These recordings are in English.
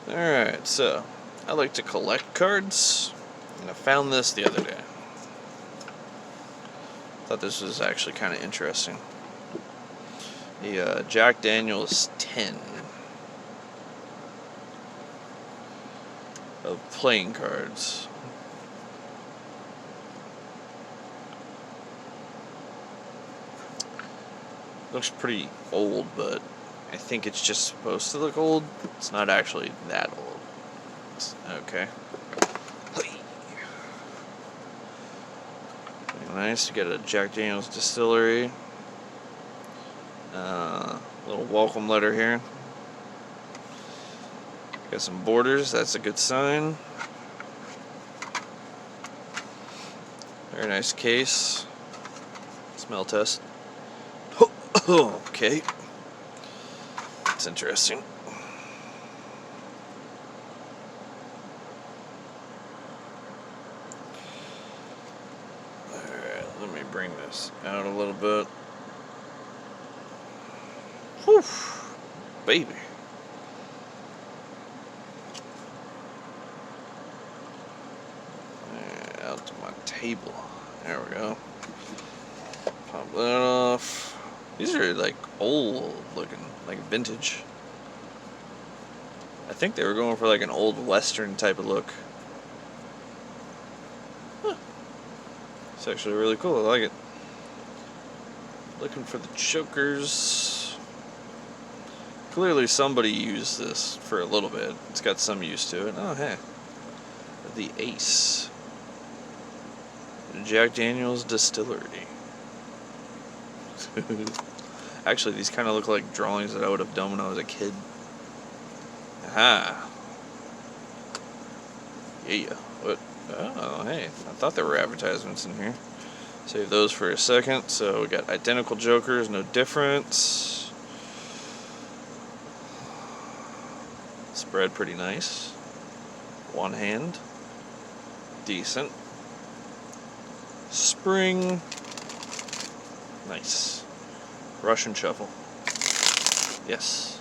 Alright, so I like to collect cards, and I found this the other day. Thought this was actually kind of interesting. The Jack Daniel's 10 of playing cards. Looks pretty old, but I think it's just supposed to look old. It's not actually that old. Okay. Nice to get a Jack Daniel's distillery. Little welcome letter here. Got some borders, that's a good sign. Very nice case. Smell test. Okay. That's interesting. Alright, let me bring this out a little bit. Whew, baby. Out to my table. There we go. Pop that off. These are like old looking, like vintage. I think they were going for like an old western type of look. Huh. It's actually really cool. I like it. Looking for the chokers. Clearly somebody used this for a little bit. It's got some use to it. Oh, hey. The Ace. Jack Daniel's Distillery. Actually, these kind of look like drawings that I would have done when I was a kid. Aha. Yeah. What? Oh, hey. I thought there were advertisements in here. Save those for a second. So we got identical jokers, no difference. Spread pretty nice. One hand. Decent. Spring. Nice. Russian shuffle. Yes.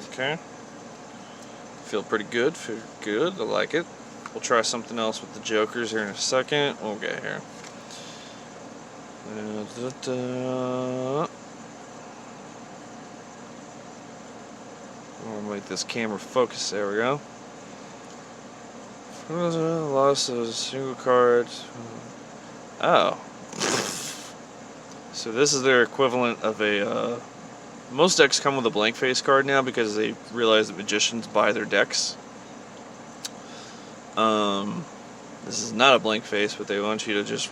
Okay. Feel pretty good. Feel good. I like it. We'll try something else with the jokers here in a second. We'll get here. We'll make this camera focus. There we go. Lost a single card. Oh. So this is their equivalent of a... most decks come with a blank face card now because they realize that magicians buy their decks. This is not a blank face, but they want you to just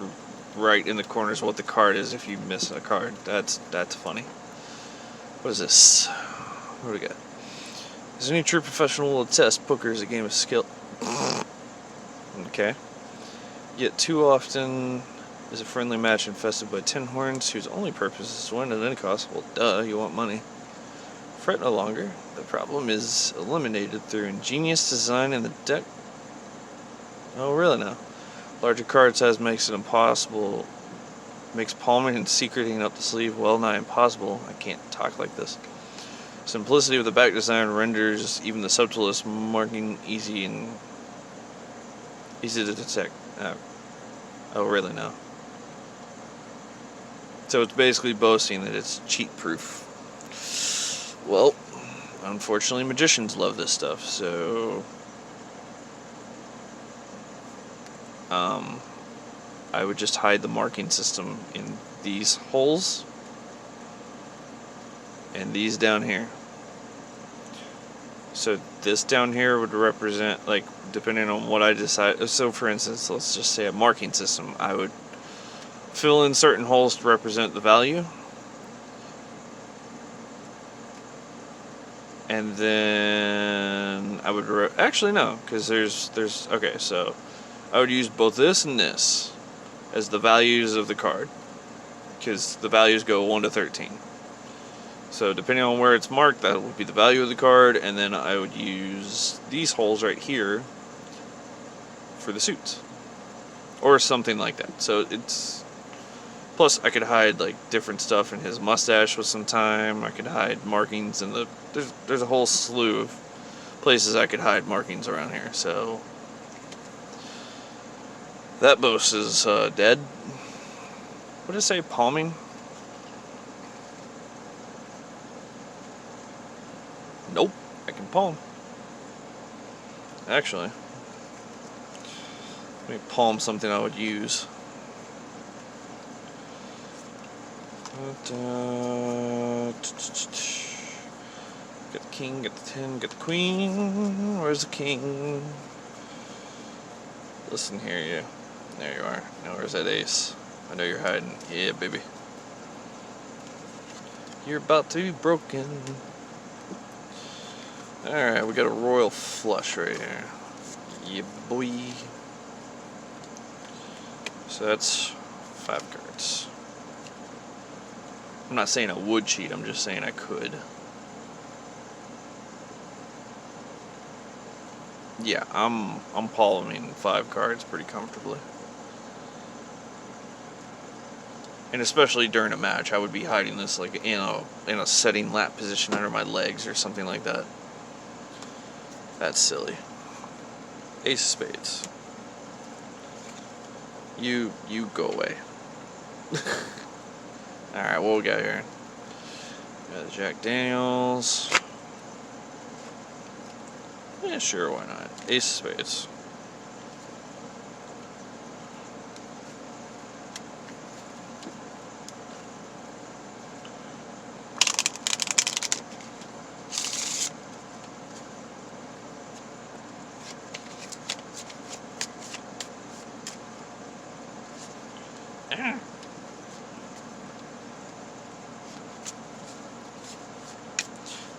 write in the corners what the card is if you miss a card. That's funny. What is this? What do we got? As any true professional will attest, poker is a game of skill. Okay. Yet too often is a friendly match infested by tin horns whose only purpose is to win at any cost. Well, duh, you want money. Fret no longer. The problem is eliminated through ingenious design in the deck. Oh, really now? Larger card size makes it impossible. Makes palming and secreting up the sleeve well nigh impossible. I can't talk like this. Simplicity of the back design renders even the subtlest marking easy to detect. Oh, really now? So it's basically boasting that it's cheat-proof. Well, unfortunately, magicians love this stuff, so... I would just hide the marking system in these holes and these down here. So this down here would represent, like, depending on what I decide. So for instance, let's just say a marking system. I would fill in certain holes to represent the value. And then I would, actually no, because there's, okay, so I would use both this and this as the values of the card, because the values go 1 to 13. So depending on where it's marked, that would be the value of the card, and then I would use these holes right here for the suits. or something like that. So it's, plus I could hide like different stuff in his mustache with some time. I could hide markings in the, there's a whole slew of places I could hide markings around here. So that boast is dead. What did it say? Palming? Nope, I can palm. Actually, let me palm something I would use. Get the king, get the 10, get the queen. Where's the king? Listen here, you. There you are. Now where's that ace? I know you're hiding. Yeah, baby. You're about to be broken. Alright, we got a royal flush right here. Yeah, boy. So that's 5 cards. I'm not saying I would cheat, I'm just saying I could. Yeah, I'm palming 5 cards pretty comfortably. And especially during a match, I would be hiding this like in a setting lap position under my legs or something like that. That's silly. Ace of spades. You go away. Alright, what we got here? We got the Jack Daniels. Yeah, sure, why not? Ace of spades.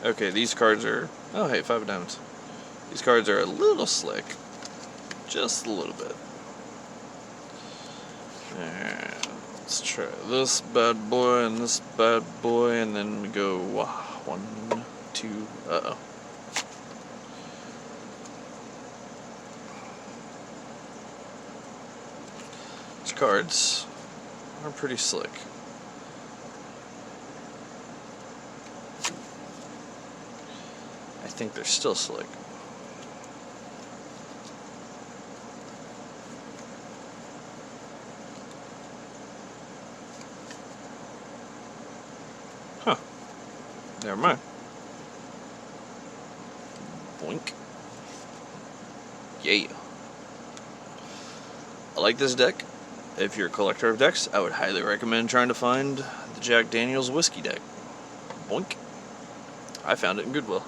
Okay, these cards are... Oh, hey, 5 of diamonds. These cards are a little slick. Just a little bit. And let's try this bad boy and this bad boy, and then we go 1, 2... Uh-oh. These cards are pretty slick. I think they're still slick. Huh. Never mind. Boink. Yeah. I like this deck. If you're a collector of decks, I would highly recommend trying to find the Jack Daniels whiskey deck. Boink. I found it in Goodwill.